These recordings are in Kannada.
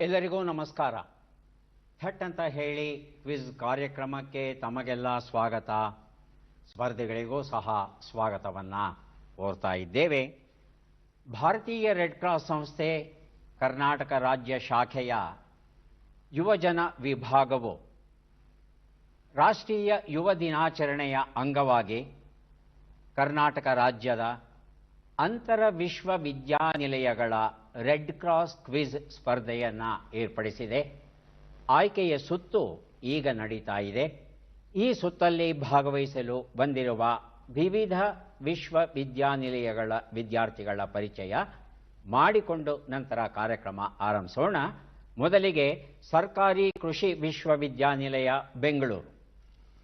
ಎಲ್ಲರಿಗೂ ನಮಸ್ಕಾರ. ಥಟ್ ಅಂತ ಹೇಳಿ ಕ್ವಿಜ್ ಕಾರ್ಯಕ್ರಮಕ್ಕೆ ತಮಗೆಲ್ಲ ಸ್ವಾಗತ. ಸ್ಪರ್ಧೆಗಳಿಗೂ ಸಹ ಸ್ವಾಗತವನ್ನು ಕೋರ್ತಾ ಇದ್ದೇವೆ. ಭಾರತೀಯ ರೆಡ್ ಕ್ರಾಸ್ ಸಂಸ್ಥೆ ಕರ್ನಾಟಕ ರಾಜ್ಯ ಶಾಖೆಯ ಯುವಜನ ವಿಭಾಗವು ರಾಷ್ಟ್ರೀಯ ಯುವ ದಿನಾಚರಣೆಯ ಅಂಗವಾಗಿ ಕರ್ನಾಟಕ ರಾಜ್ಯದ ಅಂತರ ವಿಶ್ವವಿದ್ಯಾನಿಲಯಗಳ ರೆಡ್ ಕ್ರಾಸ್ ಕ್ವಿಜ್ ಸ್ಪರ್ಧೆಯನ್ನು ಏರ್ಪಡಿಸಿದೆ. ಆಯ್ಕೆಯ ಸುತ್ತು ಈಗ ನಡೀತಾ ಇದೆ. ಈ ಸುತ್ತಲ್ಲಿ ಭಾಗವಹಿಸಲು ಬಂದಿರುವ ವಿವಿಧ ವಿಶ್ವವಿದ್ಯಾನಿಲಯಗಳ ವಿದ್ಯಾರ್ಥಿಗಳ ಪರಿಚಯ ಮಾಡಿಕೊಂಡು ನಂತರ ಕಾರ್ಯಕ್ರಮ ಆರಂಭಿಸೋಣ. ಮೊದಲಿಗೆ ಸರ್ಕಾರಿ ಕೃಷಿ ವಿಶ್ವವಿದ್ಯಾನಿಲಯ ಬೆಂಗಳೂರು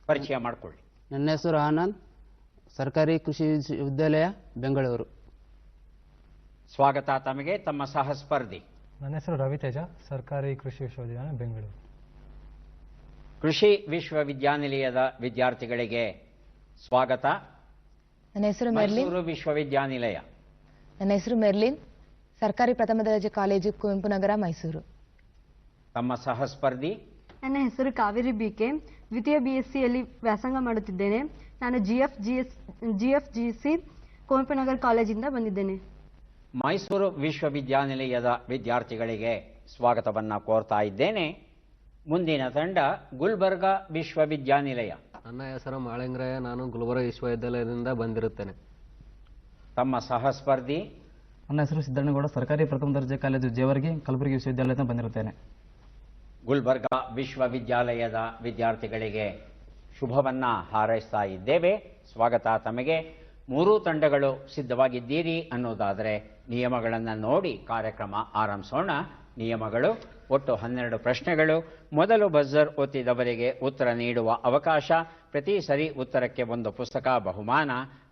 ಪರಿಚಯ ಮಾಡಿಕೊಳ್ಳಿ. ನನ್ನ ಹೆಸರು ಆನಂದ್, ಸರ್ಕಾರಿ ಕೃಷಿ ವಿಶ್ವವಿದ್ಯಾಲಯ ಬೆಂಗಳೂರು. ಸ್ವಾಗತ ತಮಗೆ. ತಮ್ಮ ಸಹಸ್ಪರ್ಧಿ. ನನ್ನ ಹೆಸರು ರವಿತೇಜ, ಸರ್ಕಾರಿ ಕೃಷಿ ವಿಶ್ವವಿದ್ಯಾಲಯ ಬೆಂಗಳೂರು. ಕೃಷಿ ವಿಶ್ವವಿದ್ಯಾನಿಲಯದ ವಿದ್ಯಾರ್ಥಿಗಳಿಗೆ ಸ್ವಾಗತ. ನನ್ನ ಹೆಸರು ಮೆರ್ಲಿನ್. ಮೈಸೂರು ವಿಶ್ವವಿದ್ಯಾನಿಲಯ. ನನ್ನ ಹೆಸರು ಮೆರ್ಲಿನ್, ಸರ್ಕಾರಿ ಪ್ರಥಮ ದರ್ಜೆ ಕಾಲೇಜು, ಕುವೆಂಪು ನಗರ, ಮೈಸೂರು. ತಮ್ಮ ಸಹಸ್ಪರ್ಧಿ. ನನ್ನ ಹೆಸರು ಕಾವೇರಿ ಬಿಕೆ, ದ್ವಿತೀಯ BSc ವ್ಯಾಸಂಗ ಮಾಡುತ್ತಿದ್ದೇನೆ. ನಾನು GFGC ಕುವೆಂಪು ನಗರ ಕಾಲೇಜಿಂದ ಬಂದಿದ್ದೇನೆ. ಮೈಸೂರು ವಿಶ್ವವಿದ್ಯಾನಿಲಯದ ವಿದ್ಯಾರ್ಥಿಗಳಿಗೆ ಸ್ವಾಗತವನ್ನು ಕೋರ್ತಾ ಇದ್ದೇನೆ. ಮುಂದಿನ ತಂಡ ಗುಲ್ಬರ್ಗಾ ವಿಶ್ವವಿದ್ಯಾನಿಲಯ. ನನ್ನ ಹೆಸರು ಮಾಳಿಂಗರಾಯ, ನಾನು ಗುಲ್ಬರ್ಗಾ ವಿಶ್ವವಿದ್ಯಾಲಯದಿಂದ ಬಂದಿರುತ್ತೇನೆ. ತಮ್ಮ ಸಹಸ್ಪರ್ಧಿ. ನನ್ನ ಹೆಸರು ಸಿದ್ದಣ್ಣಗೌಡ, ಸರ್ಕಾರಿ ಪ್ರಥಮ ದರ್ಜೆ ಕಾಲೇಜು ಜೇವರ್ಗಿ, ಕಲಬುರಗಿ ವಿಶ್ವವಿದ್ಯಾಲಯದಿಂದ ಬಂದಿರುತ್ತೇನೆ. ಗುಲ್ಬರ್ಗಾ ವಿಶ್ವವಿದ್ಯಾಲಯದ ವಿದ್ಯಾರ್ಥಿಗಳಿಗೆ ಶುಭವನ್ನ ಹಾರೈಸ್ತಾ ಇದ್ದೇವೆ. ಸ್ವಾಗತ ತಮಗೆ. ಮೂರೂ ತಂಡಗಳು ಸಿದ್ಧವಾಗಿದ್ದೀರಿ ಅನ್ನೋದಾದರೆ ನಿಯಮಗಳನ್ನು ನೋಡಿ ಕಾರ್ಯಕ್ರಮ ಆರಂಭಿಸೋಣ. ನಿಯಮಗಳು: ಒಟ್ಟು 12 ಪ್ರಶ್ನೆಗಳು. ಮೊದಲು ಬಜರ್ ಒತ್ತಿದವರಿಗೆ ಉತ್ತರ ನೀಡುವ ಅವಕಾಶ. ಪ್ರತಿ ಸರಿ ಉತ್ತರಕ್ಕೆ ಒಂದು ಪುಸ್ತಕ ಬಹುಮಾನ.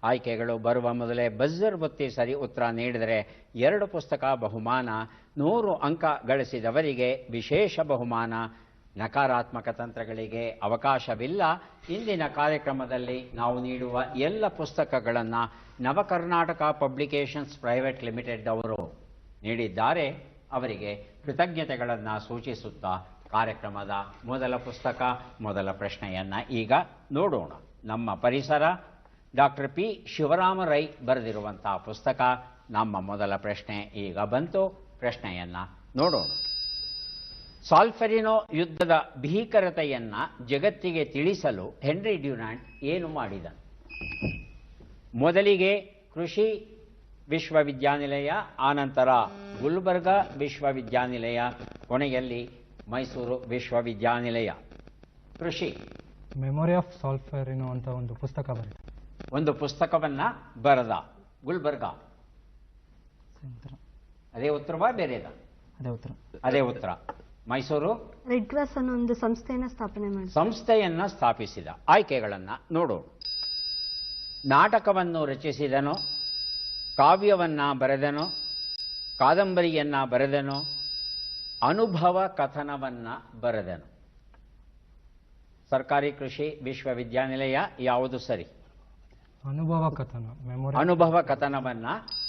ಆಯ್ಕೆಗಳು: ಬರುವ ಮೊದಲೇ ಬಜರ್ ಒತ್ತಿ ಸರಿ ಉತ್ತರ ನೀಡಿದರೆ 2 ಪುಸ್ತಕ ಬಹುಮಾನ. 100 ಅಂಕ ಗಳಿಸಿದವರಿಗೆ ವಿಶೇಷ ಬಹುಮಾನ. ನಕಾರಾತ್ಮಕ ತಂತ್ರಗಳಿಗೆ ಅವಕಾಶವಿಲ್ಲ. ಇಂದಿನ ಕಾರ್ಯಕ್ರಮದಲ್ಲಿ ನಾವು ನೀಡುವ ಎಲ್ಲ ಪುಸ್ತಕಗಳನ್ನು ನವಕರ್ನಾಟಕ ಪಬ್ಲಿಕೇಶನ್ಸ್ ಪ್ರೈವೇಟ್ ಲಿಮಿಟೆಡ್ ಅವರು ನೀಡಿದ್ದಾರೆ. ಅವರಿಗೆ ಕೃತಜ್ಞತೆಗಳನ್ನು ಸೂಚಿಸುತ್ತಾ ಕಾರ್ಯಕ್ರಮದ ಮೊದಲ ಪುಸ್ತಕ, ಮೊದಲ ಪ್ರಶ್ನೆಯನ್ನು ಈಗ ನೋಡೋಣ. ನಮ್ಮ ಪರಿಸರ, ಡಾಕ್ಟರ್ P. ಶಿವರಾಮ ರೈ ಬರೆದಿರುವಂಥ ಪುಸ್ತಕ. ನಮ್ಮ ಮೊದಲ ಪ್ರಶ್ನೆ ಈಗ ಬಂತು. ಪ್ರಶ್ನೆಯನ್ನು ನೋಡೋಣ. ಸಾಲ್ಫೆರಿನೋ ಯುದ್ಧದ ಭೀಕರತೆಯನ್ನು ಜಗತ್ತಿಗೆ ತಿಳಿಸಲು ಹೆನ್ರಿ ಡ್ಯುನಾಂಟ್ ಏನು ಮಾಡಿದ? ಮೊದಲಿಗೆ ಕೃಷಿ ವಿಶ್ವವಿದ್ಯಾನಿಲಯ, ಆನಂತರ ಗುಲ್ಬರ್ಗಾ ವಿಶ್ವವಿದ್ಯಾನಿಲಯ, ಕೊನೆಯಲ್ಲಿ ಮೈಸೂರು ವಿಶ್ವವಿದ್ಯಾನಿಲಯ. ಕೃಷಿ ಮೆಮೊರಿ ಆಫ್ ಸಾಲ್ಫೆರಿನೋ ಅಂತ ಒಂದು ಪುಸ್ತಕ ಬರೆದ. ಒಂದು ಪುಸ್ತಕವನ್ನು ಬರೆದ. ಗುಲ್ಬರ್ಗಾ ಅದೇ ಉತ್ತರವಾ ಬೇರೆದ? ಅದೇ ಉತ್ತರ. ಮೈಸೂರು ರೆಡ್ ಕ್ರಾಸ್ ಅನ್ನೋ ಒಂದು ಸಂಸ್ಥೆಯನ್ನ ಸ್ಥಾಪಿಸಿದ. ಆಯ್ಕೆಗಳನ್ನು ನೋಡೋಣ. ನಾಟಕವನ್ನು ರಚಿಸಿದನೋ, ಕಾವ್ಯವನ್ನ ಬರೆದನೋ, ಕಾದಂಬರಿಯನ್ನ ಬರೆದನೋ, ಅನುಭವ ಕಥನವನ್ನ ಬರೆದನು? ಸರ್ಕಾರಿ ಕೃಷಿ ವಿಶ್ವವಿದ್ಯಾನಿಲಯ ಯಾವುದು ಸರಿ? ಅನುಭವ ಕಥನ. ಅನುಭವ ಕಥನವನ್ನ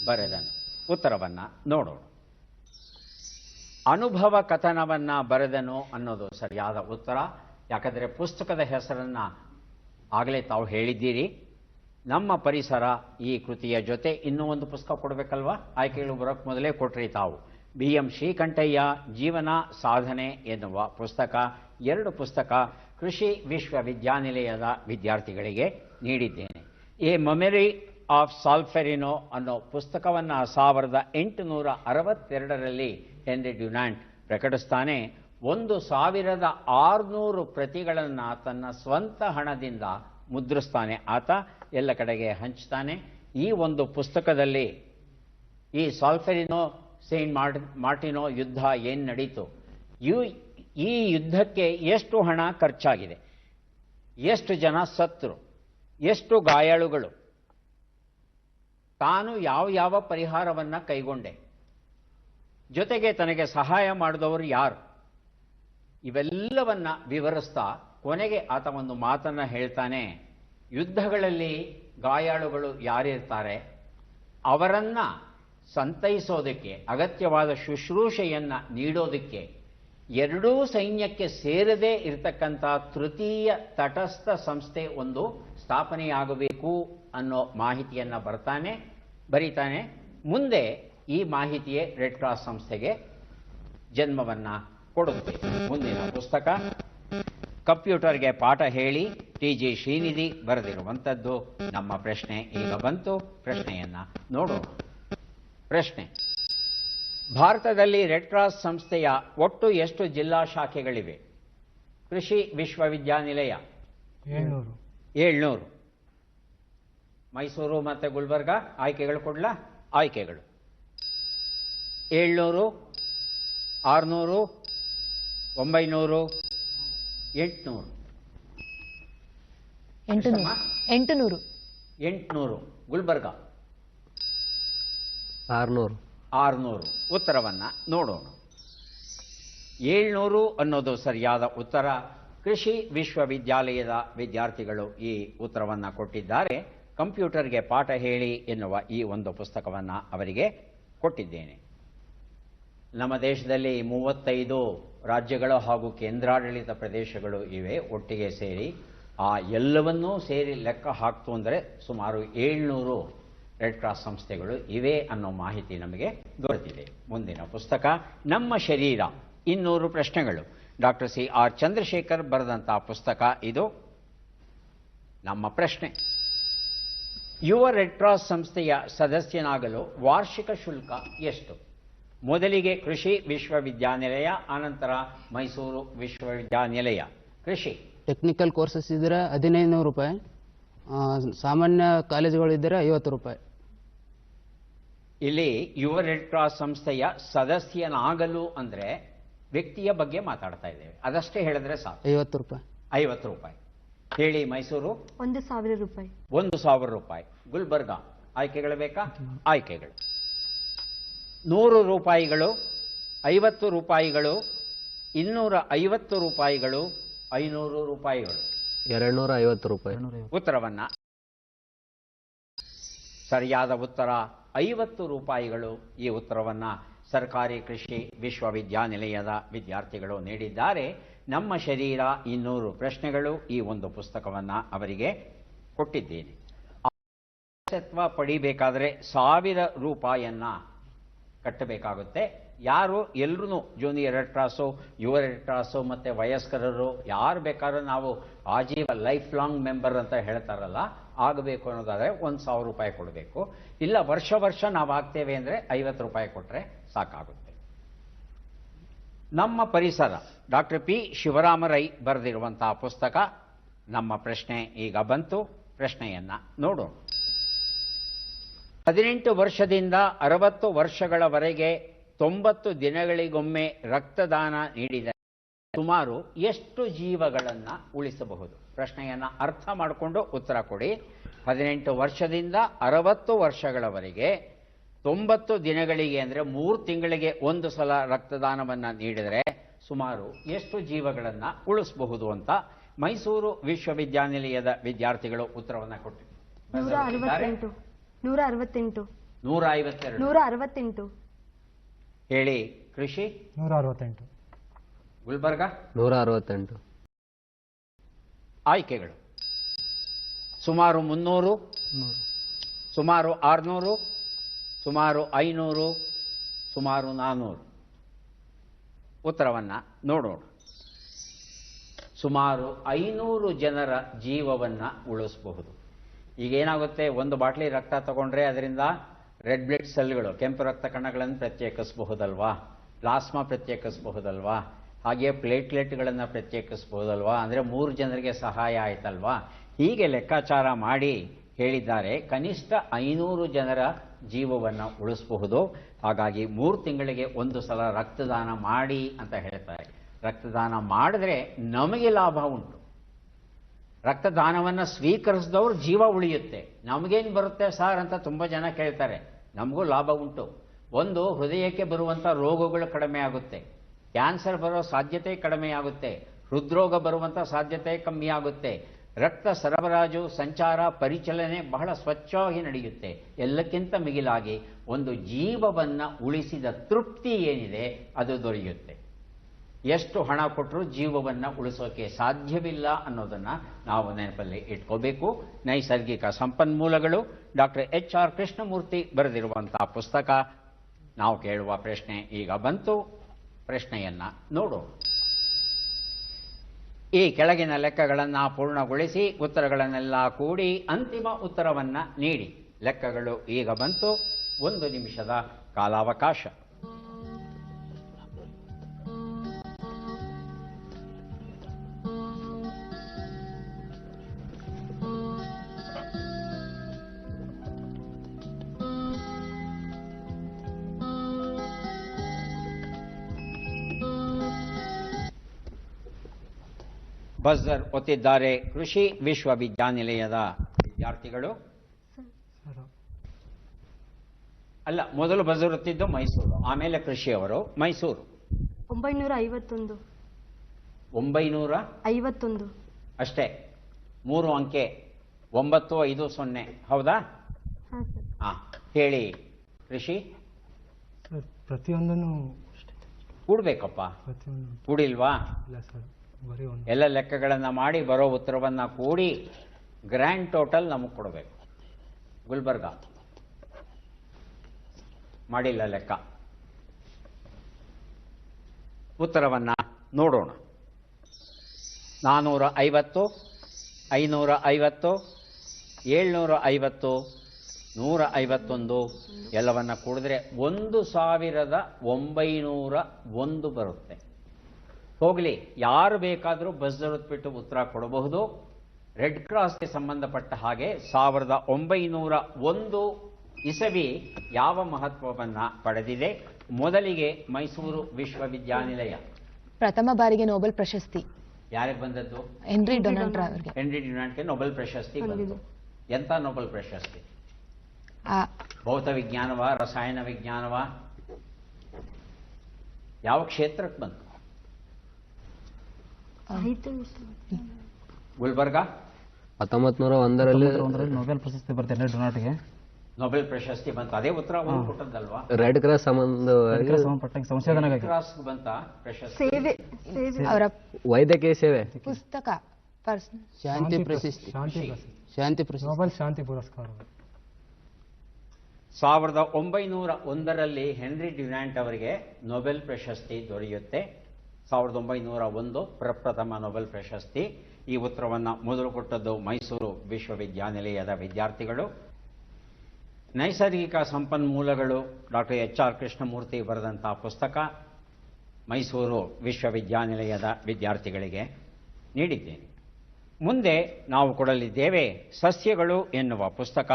ಬರೆದನು. ಉತ್ತರವನ್ನ ನೋಡೋಣ. ಅನುಭವ ಕಥನವನ್ನ ಬರೆದನು ಅನ್ನೋದು ಸರಿಯಾದ ಉತ್ತರ. ಯಾಕಂದರೆ ಪುಸ್ತಕದ ಹೆಸರನ್ನು ಆಗಲೇ ತಾವು ಹೇಳಿದ್ದೀರಿ. ನಮ್ಮ ಪರಿಸರ ಈ ಕೃತಿಯ ಜೊತೆ ಇನ್ನೂ ಒಂದು ಪುಸ್ತಕ ಕೊಡಬೇಕಲ್ವಾ? ಆಯ್ಕೆಗಳು ಬರೋಕ್ಕೆ ಮೊದಲೇ ಕೊಟ್ರಿ ತಾವು. BM ಶ್ರೀಕಂಠಯ್ಯ ಜೀವನ ಸಾಧನೆ ಎನ್ನುವ ಪುಸ್ತಕ. 2 ಪುಸ್ತಕ ಕೃಷಿ ವಿಶ್ವವಿದ್ಯಾನಿಲಯದ ವಿದ್ಯಾರ್ಥಿಗಳಿಗೆ ನೀಡಿದ್ದೇನೆ. ಎ ಮೆಮೊರಿ ಆಫ್ ಸಾಲ್ಫೆರಿನೋ ಅನ್ನೋ ಪುಸ್ತಕವನ್ನು 1862ರಲ್ಲಿ ಹೆನ್ರಿ ಡ್ಯುನಾಂಟ್ ಪ್ರಕಟಿಸ್ತಾನೆ. 1600 ಪ್ರತಿಗಳನ್ನು ತನ್ನ ಸ್ವಂತ ಹಣದಿಂದ ಮುದ್ರಿಸ್ತಾನೆ. ಆತ ಎಲ್ಲ ಕಡೆಗೆ ಹಂಚ್ತಾನೆ. ಈ ಒಂದು ಪುಸ್ತಕದಲ್ಲಿ ಈ ಸಾಲ್ಫೆರಿನೋ ಸೇಂಟ್ ಮಾರ್ಟಿನೋ ಯುದ್ಧ ಏನು ನಡೀತು, ಈ ಯುದ್ಧಕ್ಕೆ ಎಷ್ಟು ಹಣ ಖರ್ಚಾಗಿದೆ, ಎಷ್ಟು ಜನ ಸತ್ತರು, ಎಷ್ಟು ಗಾಯಾಳುಗಳು, ತಾನು ಯಾವ ಪರಿಹಾರವನ್ನು ಕೈಗೊಂಡೆ, ಜೊತೆಗೆ ತನಗೆ ಸಹಾಯ ಮಾಡಿದವರು ಯಾರು, ಇವೆಲ್ಲವನ್ನ ವಿವರಿಸ್ತಾ ಕೊನೆಗೆ ಆತ ಒಂದು ಮಾತನ್ನು ಹೇಳ್ತಾನೆ. ಯುದ್ಧಗಳಲ್ಲಿ ಗಾಯಾಳುಗಳು ಯಾರಿರ್ತಾರೆ ಅವರನ್ನು ಸಂತೈಸೋದಕ್ಕೆ, ಅಗತ್ಯವಾದ ಶುಶ್ರೂಷೆಯನ್ನು ನೀಡೋದಕ್ಕೆ ಎರಡೂ ಸೈನ್ಯಕ್ಕೆ ಸೇರದೇ ಇರತಕ್ಕಂಥ ತೃತೀಯ ತಟಸ್ಥ ಸಂಸ್ಥೆ ಒಂದು ಸ್ಥಾಪನೆಯಾಗಬೇಕು ಅನ್ನೋ ಮಾಹಿತಿಯನ್ನು ಬರೀತಾನೆ. ಮುಂದೆ ಈ ಮಾಹಿತಿಯೇ ರೆಡ್ ಕ್ರಾಸ್ ಸಂಸ್ಥೆಗೆ ಜನ್ಮವನ್ನು ಕೊಡುತ್ತೆ. ಮುಂದಿನ ಪುಸ್ತಕ ಕಂಪ್ಯೂಟರ್ಗೆ ಪಾಠ ಹೇಳಿ TG ಶ್ರೀನಿಧಿ ಬರೆದಿರುವಂಥದ್ದು. ನಮ್ಮ ಪ್ರಶ್ನೆ ಈಗ ಬಂತು. ಪ್ರಶ್ನೆಯನ್ನು ನೋಡೋಣ. ಪ್ರಶ್ನೆ: ಭಾರತದಲ್ಲಿ ರೆಡ್ ಕ್ರಾಸ್ ಸಂಸ್ಥೆಯ ಒಟ್ಟು ಎಷ್ಟು ಜಿಲ್ಲಾ ಶಾಖೆಗಳಿವೆ? ಕೃಷಿ ವಿಶ್ವವಿದ್ಯಾನಿಲಯ 700. ಮೈಸೂರು ಮತ್ತು ಗುಲ್ಬರ್ಗ ಆಯ್ಕೆಗಳು ಕೊಡ್ಲಾ? ಆಯ್ಕೆಗಳು 700, 600, 900, 800. 800. 800. ಗುಲ್ಬರ್ಗ 600. 600. ಉತ್ತರವನ್ನು ನೋಡೋಣ. 700 ಅನ್ನೋದು ಸರಿಯಾದ ಉತ್ತರ. ಕೃಷಿ ವಿಶ್ವವಿದ್ಯಾಲಯದ ವಿದ್ಯಾರ್ಥಿಗಳು ಈ ಉತ್ತರವನ್ನು ಕೊಟ್ಟಿದ್ದಾರೆ. ಕಂಪ್ಯೂಟರ್ಗೆ ಪಾಠ ಹೇಳಿ ಎನ್ನುವ ಈ ಒಂದು ಪುಸ್ತಕವನ್ನು ಅವರಿಗೆ ಕೊಟ್ಟಿದ್ದೇನೆ. ನಮ್ಮ ದೇಶದಲ್ಲಿ 35 ರಾಜ್ಯಗಳು ಹಾಗೂ ಕೇಂದ್ರಾಡಳಿತ ಪ್ರದೇಶಗಳು ಇವೆ. ಒಟ್ಟಿಗೆ ಸೇರಿ ಆ ಎಲ್ಲವನ್ನೂ ಸೇರಿ ಲೆಕ್ಕ ಹಾಕ್ತು ಅಂದರೆ ಸುಮಾರು 700 ರೆಡ್ ಕ್ರಾಸ್ ಸಂಸ್ಥೆಗಳು ಇವೆ ಅನ್ನೋ ಮಾಹಿತಿ ನಮಗೆ ದೊರೆತಿದೆ. ಮುಂದಿನ ಪುಸ್ತಕ ನಮ್ಮ ಶರೀರ 200 ಪ್ರಶ್ನೆಗಳು. ಡಾಕ್ಟರ್ CR ಚಂದ್ರಶೇಖರ್ ಬರೆದಂಥ ಪುಸ್ತಕ ಇದು. ನಮ್ಮ ಪ್ರಶ್ನೆ: ಯುವ ರೆಡ್ ಕ್ರಾಸ್ ಸಂಸ್ಥೆಯ ಸದಸ್ಯನಾಗಲು ವಾರ್ಷಿಕ ಶುಲ್ಕ ಎಷ್ಟು? ಮೊದಲಿಗೆ ಕೃಷಿ ವಿಶ್ವವಿದ್ಯಾನಿಲಯ, ಅನಂತರ ಮೈಸೂರು ವಿಶ್ವವಿದ್ಯಾನಿಲಯ. ಕೃಷಿ ಟೆಕ್ನಿಕಲ್ ಕೋರ್ಸಸ್ ಇದ್ದರೆ 1500 ರೂಪಾಯಿ, ಸಾಮಾನ್ಯ ಕಾಲೇಜುಗಳಿದ್ದರೆ 50 ರೂಪಾಯಿ. ಇಲ್ಲಿ ಯುವ ರೆಡ್ ಕ್ರಾಸ್ ಸಂಸ್ಥೆಯ ಸದಸ್ಯನಾಗಲು ಅಂದರೆ ವ್ಯಕ್ತಿಯ ಬಗ್ಗೆ ಮಾತಾಡ್ತಾ ಇದ್ದೇವೆ. ಅದಷ್ಟೇ ಹೇಳಿದ್ರೆ ಸಾಕು. 50 ರೂಪಾಯಿ. 50 ರೂಪಾಯಿ. ಹೇಳಿ ಮೈಸೂರು 1,000 ರೂಪಾಯಿ. 1,000 ರೂಪಾಯಿ. ಗುಲ್ಬರ್ಗ ಆಯ್ಕೆಗಳು ಬೇಕಾ? ಆಯ್ಕೆಗಳು 100 ರೂಪಾಯಿಗಳು, 50 ರೂಪಾಯಿಗಳು, 250 ರೂಪಾಯಿಗಳು, 500 ರೂಪಾಯಿಗಳು. 250 ರೂಪಾಯಿ. ಉತ್ತರವನ್ನು ಸರಿಯಾದ ಉತ್ತರ 50 ರೂಪಾಯಿಗಳು. ಈ ಉತ್ತರವನ್ನು ಸರ್ಕಾರಿ ಕೃಷಿ ವಿಶ್ವವಿದ್ಯಾನಿಲಯದ ವಿದ್ಯಾರ್ಥಿಗಳು ನೀಡಿದ್ದಾರೆ. ನಮ್ಮ ಶರೀರ 200 ಪ್ರಶ್ನೆಗಳು ಈ ಒಂದು ಪುಸ್ತಕವನ್ನು ಅವರಿಗೆ ಕೊಟ್ಟಿದ್ದೇನೆ. ಸದಸ್ಯತ್ವ ಪಡಿಬೇಕಾದರೆ 1000 ರೂಪಾಯಿಯನ್ನು ಕಟ್ಟಬೇಕಾಗುತ್ತೆ. ಯಾರು ಎಲ್ಲರೂ ಜೂನಿಯರ್ ರೆಡ್ ಕ್ರಾಸು, ಯುವ ರೆಡ್ ಕ್ರಾಸು ಮತ್ತು ವಯಸ್ಕರರು ಯಾರು ಬೇಕಾದ್ರೂ ನಾವು ಆಜೀವ ಲೈಫ್ ಲಾಂಗ್ ಮೆಂಬರ್ ಅಂತ ಹೇಳ್ತಾರಲ್ಲ, ಆಗಬೇಕು ಅನ್ನೋದಾದರೆ 1,000 ರೂಪಾಯಿ ಕೊಡಬೇಕು. ಇಲ್ಲ ವರ್ಷ ನಾವು ಆಗ್ತೇವೆ ಅಂದರೆ 50 ರೂಪಾಯಿ ಕೊಟ್ಟರೆ ಸಾಕಾಗುತ್ತೆ. ನಮ್ಮ ಪರಿಸರ ಡಾಕ್ಟರ್ P. ಶಿವರಾಮರೈ ಬರೆದಿರುವಂತಹ ಪುಸ್ತಕ. ನಮ್ಮ ಪ್ರಶ್ನೆ ಈಗ ಬಂತು. ಪ್ರಶ್ನೆಯನ್ನು ನೋಡೋಣ. 18 ವರ್ಷದಿಂದ 60 ವರ್ಷಗಳವರೆಗೆ 90 ದಿನಗಳಿಗೊಮ್ಮೆ ರಕ್ತದಾನ ನೀಡಿದರೆ ಸುಮಾರು ಎಷ್ಟು ಜೀವಗಳನ್ನು ಉಳಿಸಬಹುದು? ಪ್ರಶ್ನೆಯನ್ನು ಅರ್ಥ ಮಾಡಿಕೊಂಡು ಉತ್ತರ ಕೊಡಿ. 18 ವರ್ಷದಿಂದ 60 ವರ್ಷಗಳವರೆಗೆ 90 ದಿನಗಳಿಗೆ ಅಂದರೆ 3 ತಿಂಗಳಿಗೆ ಒಂದು ಸಲ ರಕ್ತದಾನವನ್ನು ನೀಡಿದರೆ ಸುಮಾರು ಎಷ್ಟು ಜೀವಗಳನ್ನು ಉಳಿಸಬಹುದು ಅಂತ ಮೈಸೂರು ವಿಶ್ವವಿದ್ಯಾನಿಲಯದ ವಿದ್ಯಾರ್ಥಿಗಳು ಉತ್ತರವನ್ನು ಕೊಟ್ಟಿದ್ದಾರೆ. 168. 152. ಹೇಳಿ ಕೃಷಿ 168. ಗುಲ್ಬರ್ಗ 168. ಆಯ್ಕೆಗಳು ಸುಮಾರು 300, ಸುಮಾರು 600, ಸುಮಾರು 500, ಸುಮಾರು 400. ಉತ್ತರವನ್ನು ನೋಡೋಣ. ಸುಮಾರು 500 ಜನರ ಜೀವವನ್ನು ಉಳಿಸಬಹುದು. ಈಗೇನಾಗುತ್ತೆ, ಒಂದು ಬಾಟ್ಲಿ ರಕ್ತ ತಗೊಂಡ್ರೆ ಅದರಿಂದ ರೆಡ್ ಬ್ಲಡ್ ಸೆಲ್ಗಳು, ಕೆಂಪು ರಕ್ತ ಕಣಗಳನ್ನು ಪ್ರತ್ಯೇಕಿಸಬಹುದಲ್ವಾ, ಪ್ಲಾಸ್ಮಾ ಪ್ರತ್ಯೇಕಿಸಬಹುದಲ್ವಾ, ಹಾಗೆ ಪ್ಲೇಟ್ಲೆಟ್ಗಳನ್ನು ಪ್ರತ್ಯೇಕಿಸಬಹುದಲ್ವಾ, ಅಂದರೆ 3 ಜನರಿಗೆ ಸಹಾಯ ಆಯ್ತಲ್ವಾ. ಹೀಗೆ ಲೆಕ್ಕಾಚಾರ ಮಾಡಿ ಹೇಳಿದ್ದಾರೆ, ಕನಿಷ್ಠ 500 ಜನರ ಜೀವವನ್ನು ಉಳಿಸಬಹುದು. ಹಾಗಾಗಿ 3 ತಿಂಗಳಿಗೆ ಒಂದು ಸಲ ರಕ್ತದಾನ ಮಾಡಿ ಅಂತ ಹೇಳ್ತಾರೆ. ರಕ್ತದಾನ ಮಾಡಿದ್ರೆ ನಮಗೆ ಲಾಭ ಉಂಟು. ರಕ್ತದಾನವನ್ನು ಸ್ವೀಕರಿಸಿದವ್ರು ಜೀವ ಉಳಿಯುತ್ತೆ. ನಮಗೇನು ಬರುತ್ತೆ ಸಾರ್ ಅಂತ ತುಂಬ ಜನ ಕೇಳ್ತಾರೆ. ನಮಗೂ ಲಾಭ ಉಂಟು. ಒಂದು, ಹೃದಯಕ್ಕೆ ಬರುವಂಥ ರೋಗಗಳು ಕಡಿಮೆ ಆಗುತ್ತೆ, ಕ್ಯಾನ್ಸರ್ ಬರೋ ಸಾಧ್ಯತೆ ಕಡಿಮೆ ಆಗುತ್ತೆ, ಹೃದ್ರೋಗ ಬರುವಂಥ ಸಾಧ್ಯತೆ ಕಮ್ಮಿ ಆಗುತ್ತೆ, ರಕ್ತ ಸರಬರಾಜು, ಸಂಚಾರ, ಪರಿಚಲನೆ ಬಹಳ ಸ್ವಚ್ಛವಾಗಿ ನಡೆಯುತ್ತೆ. ಎಲ್ಲಕ್ಕಿಂತ ಮಿಗಿಲಾಗಿ ಒಂದು ಜೀವವನ್ನು ಉಳಿಸಿದ ತೃಪ್ತಿ ಏನಿದೆ ಅದು ದೊರೆಯುತ್ತೆ. ಎಷ್ಟು ಹಣ ಕೊಟ್ಟರೂ ಜೀವವನ್ನು ಉಳಿಸೋಕೆ ಸಾಧ್ಯವಿಲ್ಲ ಅನ್ನೋದನ್ನು ನಾವು ನೆನಪಲ್ಲಿ ಇಟ್ಕೋಬೇಕು. ನೈಸರ್ಗಿಕ ಸಂಪನ್ಮೂಲಗಳು, ಡಾಕ್ಟರ್ HR ಕೃಷ್ಣಮೂರ್ತಿ ಬರೆದಿರುವಂತಹ ಪುಸ್ತಕ. ನಾವು ಕೇಳುವ ಪ್ರಶ್ನೆ ಈಗ ಬಂತು. ಪ್ರಶ್ನೆಯನ್ನ ನೋಡೋಣ. ಈ ಕೆಳಗಿನ ಲೆಕ್ಕಗಳನ್ನು ಪೂರ್ಣಗೊಳಿಸಿ ಉತ್ತರಗಳನ್ನೆಲ್ಲ ಕೂಡಿ ಅಂತಿಮ ಉತ್ತರವನ್ನ ನೀಡಿ. ಲೆಕ್ಕಗಳು ಈಗ ಬಂತು. 1 ನಿಮಿಷದ ಕಾಲಾವಕಾಶ. ಬಜರ್ ಒತ್ತಿದ್ದಾರೆ ಕೃಷಿ ವಿಶ್ವವಿದ್ಯಾನಿಲಯದ ವಿದ್ಯಾರ್ಥಿಗಳು. ಅಲ್ಲ, ಮೊದಲು ಬಜರ್ ಒತ್ತಿದ್ದು ಮೈಸೂರು, ಆಮೇಲೆ ಕೃಷಿಯವರು. ಮೈಸೂರು 951. 951 ಅಷ್ಟೇ. 3 ಅಂಕೆ 950. ಹೌದಾ? ಹಾಂ ಸರ್. ಹೇಳಿ ಕೃಷಿ. ಸರ್ ಪ್ರತಿಯೊಂದನ್ನು ಕೂಡ್ಬೇಕಪ್ಪ. ಪ್ರತಿಯೊಂದು ಕೂಡಿಲ್ವಾ? ಇಲ್ಲ ಸರ್, ಬರೀ ಒಂದು. ಎಲ್ಲ ಲೆಕ್ಕಗಳನ್ನು ಮಾಡಿ ಬರೋ ಉತ್ತರವನ್ನು ಕೂಡಿ ಗ್ರ್ಯಾಂಡ್ ಟೋಟಲ್ ನಮಗೆ ಕೊಡಬೇಕು. ಗುಲ್ಬರ್ಗ ಮಾಡಿಲ್ಲ ಲೆಕ್ಕ. ಉತ್ತರವನ್ನ ನೋಡೋಣ. 450, 550, 750, 151 ಎಲ್ಲವನ್ನ ಕೂಡಿದ್ರೆ 1901 ಬರುತ್ತೆ. ಹೋಗಲಿ, ಯಾರು ಬೇಕಾದರೂ ಬಜರ್ ಒತ್ಬಿಟ್ಟು ಉತ್ತರ ಕೊಡಬಹುದು. ರೆಡ್ ಕ್ರಾಸ್ಗೆ ಸಂಬಂಧಪಟ್ಟ ಹಾಗೆ 1901 ಇಸವಿ ಯಾವ ಮಹತ್ವವನ್ನ ಪಡೆದಿದೆ? ಮೊದಲಿಗೆ ಮೈಸೂರು ವಿಶ್ವವಿದ್ಯಾನಿಲಯ. ಪ್ರಥಮ ಬಾರಿಗೆ ನೊಬೆಲ್ ಪ್ರಶಸ್ತಿ ಯಾರಿಗೆ ಬಂದದ್ದು? ಹೆನ್ರಿ ಡೊನಾಲ್ಡ್ ಅವರಿಗೆ. ಹೆನ್ರಿ ಡ್ಯುನಾಂಟ್ಗೆ ನೊಬೆಲ್ ಪ್ರಶಸ್ತಿ ಬಂತು. ಎಂತ ನೊಬೆಲ್ ಪ್ರಶಸ್ತಿ? ಭೌತ ವಿಜ್ಞಾನವ, ರಸಾಯನ ವಿಜ್ಞಾನವ, ಯಾವ ಕ್ಷೇತ್ರಕ್ಕೆ ಬಂತು? ಗುಲ್ಬರ್ಗ 1901ರಲ್ಲಿ ನೊಬೆಲ್ ಪ್ರಶಸ್ತಿ ಬರುತ್ತೆ ಹೆನ್ರಿ ಡೊನಾಲ್ಡ್ಗೆ. ನೊಬೆಲ್ ಪ್ರಶಸ್ತಿ ಬಂತು. ಅದೇ ಉತ್ತರ ಅವರು ಕೊಟ್ಟದ್ದಲ್ವಾ? ರೆಡ್ ಕ್ರಾಸ್ ಸಂಬಂಧವಾಗಿ ಸಂಬಂಧಪಟ್ಟ ಸಂಶೋಧನೆಗಾಗಿ ಕ್ರಾಸ್ ಬಂತ ಪ್ರಶಸ್ತಿ. ಸೇವೆ ಅವರ ವೈದ್ಯಕೀಯ ಸೇವೆ, ಪುಸ್ತಕ ಶಾಂತಿ ಪ್ರಶಸ್ತಿ, ಶಾಂತಿ ಪ್ರಶಸ್ತಿ, ನೊಬೆಲ್ ಶಾಂತಿ ಪುರಸ್ಕಾರ. 1901ರಲ್ಲಿ ಹೆನ್ರಿ ಡ್ಯುನಾಂಟ್ ಅವರಿಗೆ ನೊಬೆಲ್ ಪ್ರಶಸ್ತಿ ದೊರೆಯುತ್ತೆ. 1901 ಪ್ರಪ್ರಥಮ ನೊಬೆಲ್ ಪ್ರಶಸ್ತಿ. ಈ ಉತ್ತರವನ್ನು ಮೊದಲು ಕೊಟ್ಟದ್ದು ಮೈಸೂರು ವಿಶ್ವವಿದ್ಯಾನಿಲಯದ ವಿದ್ಯಾರ್ಥಿಗಳು. ನೈಸರ್ಗಿಕ ಸಂಪನ್ಮೂಲಗಳು, ಡಾಕ್ಟರ್ HR ಕೃಷ್ಣಮೂರ್ತಿ ಬರೆದಂತಹ ಪುಸ್ತಕ ಮೈಸೂರು ವಿಶ್ವವಿದ್ಯಾನಿಲಯದ ವಿದ್ಯಾರ್ಥಿಗಳಿಗೆ ನೀಡಿದ್ದೇನೆ. ಮುಂದೆ ನಾವು ಕೊಡಲಿದ್ದೇವೆ ಸಸ್ಯಗಳು ಎನ್ನುವ ಪುಸ್ತಕ.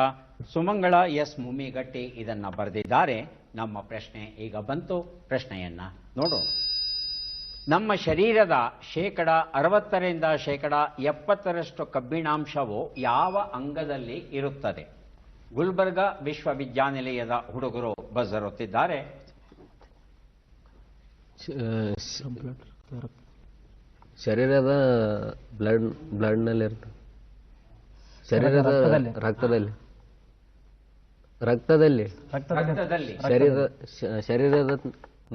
ಸುಮಂಗಳ S. ಮುಮ್ಮಿಗಟ್ಟಿ ಇದನ್ನು ಬರೆದಿದ್ದಾರೆ. ನಮ್ಮ ಪ್ರಶ್ನೆ ಈಗ ಬಂತು. ಪ್ರಶ್ನೆಯನ್ನ ನೋಡೋಣ. ನಮ್ಮ ಶರೀರದ 60% 70% ಕಬ್ಬಿಣಾಂಶವು ಯಾವ ಅಂಗದಲ್ಲಿ ಇರುತ್ತದೆ? ಗುಲ್ಬರ್ಗ ವಿಶ್ವವಿದ್ಯಾನಿಲಯದ ಹುಡುಗರು ಬಜರ್ ಒತ್ತಿದ್ದಾರೆ. ಶರೀರದ ಬ್ಲಡ್ನಲ್ಲಿ ಇರ್ತದೆ. ಶರೀರದ ರಕ್ತದಲ್ಲಿ ಶರೀರದ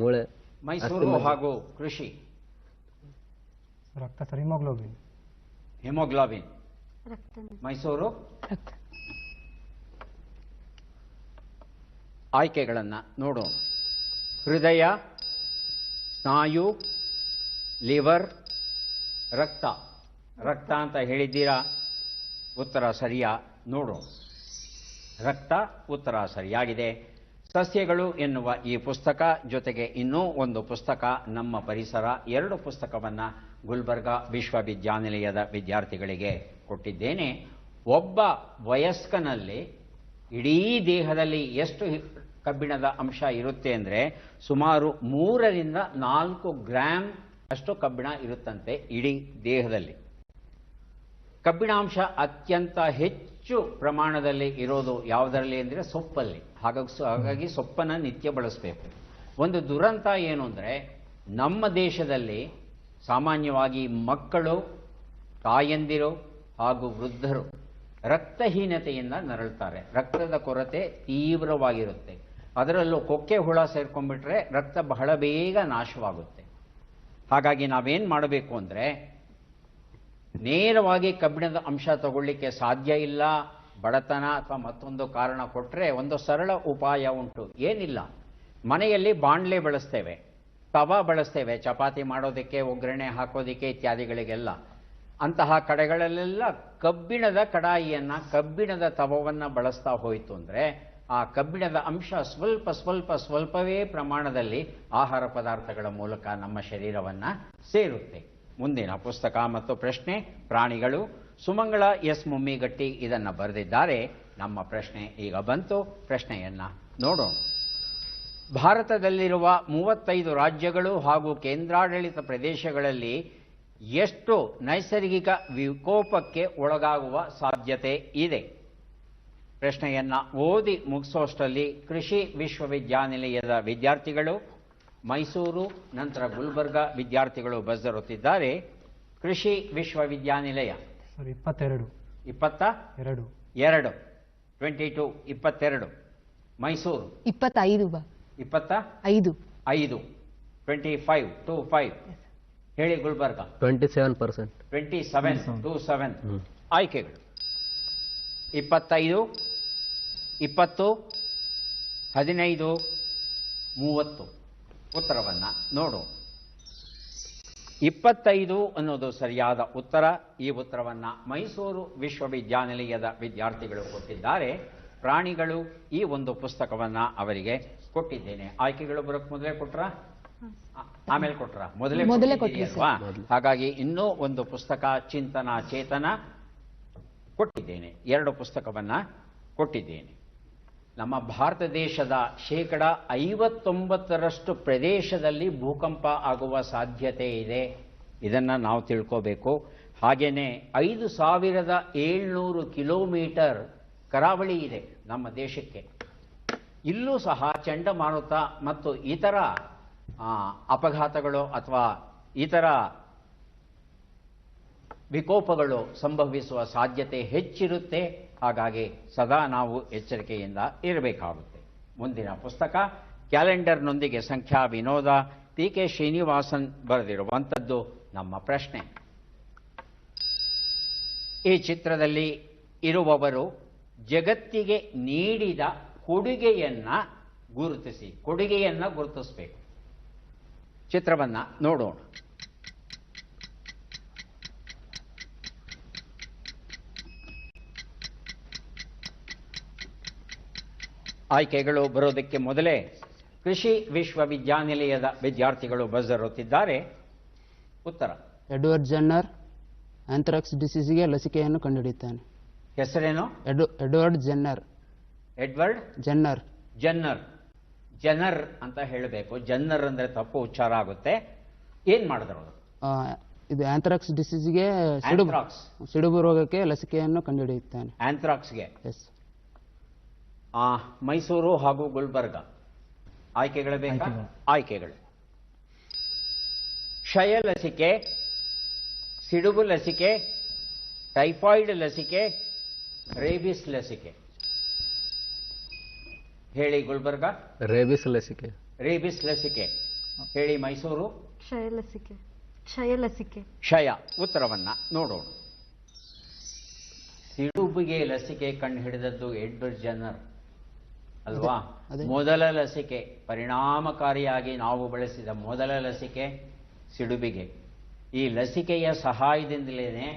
ಮೂಳೆ. ಮೈಸೂರು ಹಾಗೂ ಕೃಷಿ. ರಕ್ತ ಸರ್, ಹಿಮೋಗ್ಲೋಬಿನ್. ಹಿಮೋಗ್ಲೋಬಿನ್ ಮೈಸೂರು. ಆಯ್ಕೆಗಳನ್ನು ನೋಡೋಣ. ಹೃದಯ, ಸ್ನಾಯು, ಲಿವರ್, ರಕ್ತ. ರಕ್ತ ಅಂತ ಹೇಳಿದ್ದೀರಾ, ಉತ್ತರ ಸರಿಯಾ? ನೋಡೋಣ. ರಕ್ತ ಉತ್ತರ ಸರಿಯಾಗಿದೆ. ಸಸ್ಯಗಳು ಎನ್ನುವ ಈ ಪುಸ್ತಕ ಜೊತೆಗೆ ಇನ್ನೂ ಒಂದು ಪುಸ್ತಕ ನಮ್ಮ ಪರಿಸರ, 2 ಪುಸ್ತಕವನ್ನು ಗುಲ್ಬರ್ಗ ವಿಶ್ವವಿದ್ಯಾನಿಲಯದ ವಿದ್ಯಾರ್ಥಿಗಳಿಗೆ ಕೊಟ್ಟಿದ್ದೇನೆ. ಒಬ್ಬ ವಯಸ್ಕನಲ್ಲಿ ಇಡೀ ದೇಹದಲ್ಲಿ ಎಷ್ಟು ಕಬ್ಬಿಣದ ಅಂಶ ಇರುತ್ತೆ ಅಂದರೆ ಸುಮಾರು 3 ರಿಂದ 4 ಗ್ರಾಂ ಅಷ್ಟು ಕಬ್ಬಿಣ ಇರುತ್ತಂತೆ ಇಡೀ ದೇಹದಲ್ಲಿ. ಕಬ್ಬಿಣಾಂಶ ಅತ್ಯಂತ ಹೆಚ್ಚು ಪ್ರಮಾಣದಲ್ಲಿ ಇರೋದು ಯಾವುದರಲ್ಲಿ ಅಂದರೆ ಸೊಪ್ಪಲ್ಲಿ. ಹಾಗಾಗಿ ಸೊಪ್ಪನ್ನು ನಿತ್ಯ ಬಳಸಬೇಕು. ಒಂದು ದುರಂತ ಏನು ಅಂದರೆ ನಮ್ಮ ದೇಶದಲ್ಲಿ ಸಾಮಾನ್ಯವಾಗಿ ಮಕ್ಕಳು, ತಾಯಂದಿರು ಹಾಗೂ ವೃದ್ಧರು ರಕ್ತಹೀನತೆಯಿಂದ ನರಳುತ್ತಾರೆ. ರಕ್ತದ ಕೊರತೆ ತೀವ್ರವಾಗಿರುತ್ತೆ. ಅದರಲ್ಲೂ ಕೊಕ್ಕೆ ಹುಳ ಸೇರ್ಕೊಂಡ್ಬಿಟ್ರೆ ರಕ್ತ ಬಹಳ ಬೇಗ ನಾಶವಾಗುತ್ತೆ. ಹಾಗಾಗಿ ನಾವೇನು ಮಾಡಬೇಕು ಅಂದರೆ, ನೇರವಾಗಿ ಕಬ್ಬಿಣದ ಅಂಶ ತಗೊಳ್ಳಿಕ್ಕೆ ಸಾಧ್ಯ ಇಲ್ಲ, ಬಡತನ ಅಥವಾ ಮತ್ತೊಂದು ಕಾರಣ ಕೊಟ್ಟರೆ ಒಂದು ಸರಳ ಉಪಾಯ ಉಂಟು. ಏನಿಲ್ಲ, ಮನೆಯಲ್ಲಿ ಬಾಣಲೆ ಬಳಸ್ತೇವೆ, ತವಾ ಬಳಸ್ತೇವೆ ಚಪಾತಿ ಮಾಡೋದಕ್ಕೆ, ಒಗ್ಗರಣೆ ಹಾಕೋದಕ್ಕೆ ಇತ್ಯಾದಿಗಳಿಗೆಲ್ಲ. ಅಂತಹ ಕಡೆಗಳಲ್ಲೆಲ್ಲ ಕಬ್ಬಿಣದ ಕಡಾಯಿಯನ್ನು, ಕಬ್ಬಿಣದ ತವವನ್ನು ಬಳಸ್ತಾ ಹೋಯಿತು ಅಂದರೆ ಆ ಕಬ್ಬಿಣದ ಅಂಶ ಸ್ವಲ್ಪವೇ ಪ್ರಮಾಣದಲ್ಲಿ ಆಹಾರ ಪದಾರ್ಥಗಳ ಮೂಲಕ ನಮ್ಮ ಶರೀರವನ್ನು ಸೇರುತ್ತೆ. ಮುಂದಿನ ಪುಸ್ತಕ ಮತ್ತು ಪ್ರಶ್ನೆ ಪ್ರಾಣಿಗಳು. ಸುಮಂಗಳ ಎಸ್ ಮುಮ್ಮಿಗಟ್ಟಿ ಇದನ್ನು ಬರೆದಿದ್ದಾರೆ. ನಮ್ಮ ಪ್ರಶ್ನೆ ಈಗ ಬಂತು. ಪ್ರಶ್ನೆಯನ್ನು ನೋಡೋಣ. ಭಾರತದಲ್ಲಿರುವ 35 ರಾಜ್ಯಗಳು ಹಾಗೂ ಕೇಂದ್ರಾಡಳಿತ ಪ್ರದೇಶಗಳಲ್ಲಿ ಎಷ್ಟು ನೈಸರ್ಗಿಕ ವಿಕೋಪಕ್ಕೆ ಒಳಗಾಗುವ ಸಾಧ್ಯತೆ ಇದೆ? ಪ್ರಶ್ನೆಯನ್ನು ಓದಿ ಮುಗಿಸೋಷ್ಟರಲ್ಲಿ ಕೃಷಿ ವಿಶ್ವವಿದ್ಯಾನಿಲಯದ ವಿದ್ಯಾರ್ಥಿಗಳು, ಮೈಸೂರು ನಂತರ ಗುಲ್ಬರ್ಗ ವಿದ್ಯಾರ್ಥಿಗಳು ಬರೆದಿರುತ್ತಿದ್ದಾರೆ. ಕೃಷಿ ವಿಶ್ವವಿದ್ಯಾನಿಲಯ ಸರ್ 22. 22. ಮೈಸೂರು 25 ಬಾ 25. 25 ಹೇಳಿ. ಗುಲ್ಬರ್ಗ 27%. 27. ಆಯ್ಕೆಗಳು 25, 20, 15, 30. ಉತ್ತರವನ್ನು ನೋಡೋಣ. 25 ಅನ್ನೋದು ಸರಿಯಾದ ಉತ್ತರ. ಈ ಉತ್ತರವನ್ನು ಮೈಸೂರು ವಿಶ್ವವಿದ್ಯಾನಿಲಯದ ವಿದ್ಯಾರ್ಥಿಗಳು ಕೊಟ್ಟಿದ್ದಾರೆ. ಪ್ರಾಣಿಗಳು ಈ ಒಂದು ಪುಸ್ತಕವನ್ನು ಅವರಿಗೆ ಕೊಟ್ಟಿದ್ದೇನೆ. ಆಯ್ಕೆಗಳು ಬರೋಕ್ಕೆ ಮೊದಲೇ ಕೊಟ್ರಾ, ಆಮೇಲೆ ಕೊಟ್ರಾ? ಮೊದಲೇ ಕೊಟ್ರಿ ಅಲ್ವಾ? ಹಾಗಾಗಿ ಇನ್ನೂ ಒಂದು ಪುಸ್ತಕ ಚಿಂತನ ಚೇತನ ಕೊಟ್ಟಿದ್ದೇನೆ. 2 ಪುಸ್ತಕವನ್ನು ಕೊಟ್ಟಿದ್ದೇನೆ. ನಮ್ಮ ಭಾರತ ದೇಶದ 59% ಪ್ರದೇಶದಲ್ಲಿ ಭೂಕಂಪ ಆಗುವ ಸಾಧ್ಯತೆ ಇದೆ. ಇದನ್ನು ನಾವು ತಿಳ್ಕೋಬೇಕು. ಹಾಗೆಯೇ 5700 ಕಿಲೋಮೀಟರ್ ಕರಾವಳಿ ಇದೆ ನಮ್ಮ ದೇಶಕ್ಕೆ. ಇಲ್ಲೂ ಸಹ ಚಂಡಮಾರುತ ಮತ್ತು ಇತರ ಅಪಘಾತಗಳು ಅಥವಾ ಇತರ ವಿಕೋಪಗಳು ಸಂಭವಿಸುವ ಸಾಧ್ಯತೆ ಹೆಚ್ಚಿರುತ್ತೆ. ಹಾಗಾಗಿ ಸದಾ ನಾವು ಎಚ್ಚರಿಕೆಯಿಂದ ಇರಬೇಕಾಗುತ್ತೆ. ಮುಂದಿನ ಪುಸ್ತಕ ಕ್ಯಾಲೆಂಡರ್ನೊಂದಿಗೆ ಸಂಖ್ಯಾ ವಿನೋದ, PK ಶ್ರೀನಿವಾಸನ್ ಬರೆದಿರುವಂಥದ್ದು. ನಮ್ಮ ಪ್ರಶ್ನೆ, ಈ ಚಿತ್ರದಲ್ಲಿ ಇರುವವರು ಜಗತ್ತಿಗೆ ನೀಡಿದ ಕೊಡುಗೆಯನ್ನು ಗುರುತಿಸಬೇಕು. ಚಿತ್ರವನ್ನು ನೋಡೋಣ. ಆಯ್ಕೆಗಳು ಬರೋದಕ್ಕೆ ಮೊದಲೇ ಕೃಷಿ ವಿಶ್ವವಿದ್ಯಾನಿಲಯದ ವಿದ್ಯಾರ್ಥಿಗಳು ಬರೆದಿರುತ್ತಿದ್ದಾರೆ. ಉತ್ತರ: ಎಡ್ವರ್ಡ್ ಜನ್ನರ್ ಆಂಥ್ರಾಕ್ಸ್ ಡಿಸೀಸ್ಗೆ ಲಸಿಕೆಯನ್ನು ಕಂಡುಹಿಡಿಯುತ್ತಾನೆ. ಹೆಸರೇನು? ಎಡ್ವರ್ಡ್ ಜನ್ನರ್ ಅಂತ ಹೇಳಬೇಕು. ಜನ್ನರ್ ಅಂದ್ರೆ ತಪ್ಪು ಉಚ್ಚಾರ ಆಗುತ್ತೆ. ಏನ್ ಮಾಡಿದ್ರು ಅವರು? ಇದು ಆಂಥ್ರಾಕ್ಸ್ ಡಿಸೀಸ್ಗೆ ಸಿಡುಬು ರೋಗಕ್ಕೆ ಲಸಿಕೆಯನ್ನು ಕಂಡುಹಿಡಿಯುತ್ತಾನೆ. ಆಂಥ್ರಾಕ್ಸ್ಗೆ. ಎಸ್. ಮೈಸೂರು ಹಾಗೂ ಗುಲ್ಬರ್ಗ ಆಯ್ಕೆಗಳು ಬೇಕಾ? ಆಯ್ಕೆಗಳು: ಕ್ಷಯ ಲಸಿಕೆ, ಸಿಡುಬು ಲಸಿಕೆ, ಟೈಫಾಯ್ಡ್ ಲಸಿಕೆ, ರೇಬಿಸ್ ಲಸಿಕೆ. ಹೇಳಿ ಗುಲ್ಬರ್ಗ. ರೇಬಿಸ್ ಲಸಿಕೆ. ಹೇಳಿ ಮೈಸೂರು. ಕ್ಷಯ. ಉತ್ತರವನ್ನ ನೋಡೋಣ. ಸಿಡುಬಿಗೆ ಲಸಿಕೆ ಕಂಡು ಹಿಡಿದದ್ದು ಎಡ್ವರ್ಡ್ ಜನ್ನರ್ ಅಲ್ವಾ? ಮೊದಲ ಲಸಿಕೆ, ಪರಿಣಾಮಕಾರಿಯಾಗಿ ನಾವು ಬಳಸಿದ ಮೊದಲ ಲಸಿಕೆ ಸಿಡುಬಿಗೆ. ಈ ಲಸಿಕೆಯ ಸಹಾಯದಿಂದಲೇ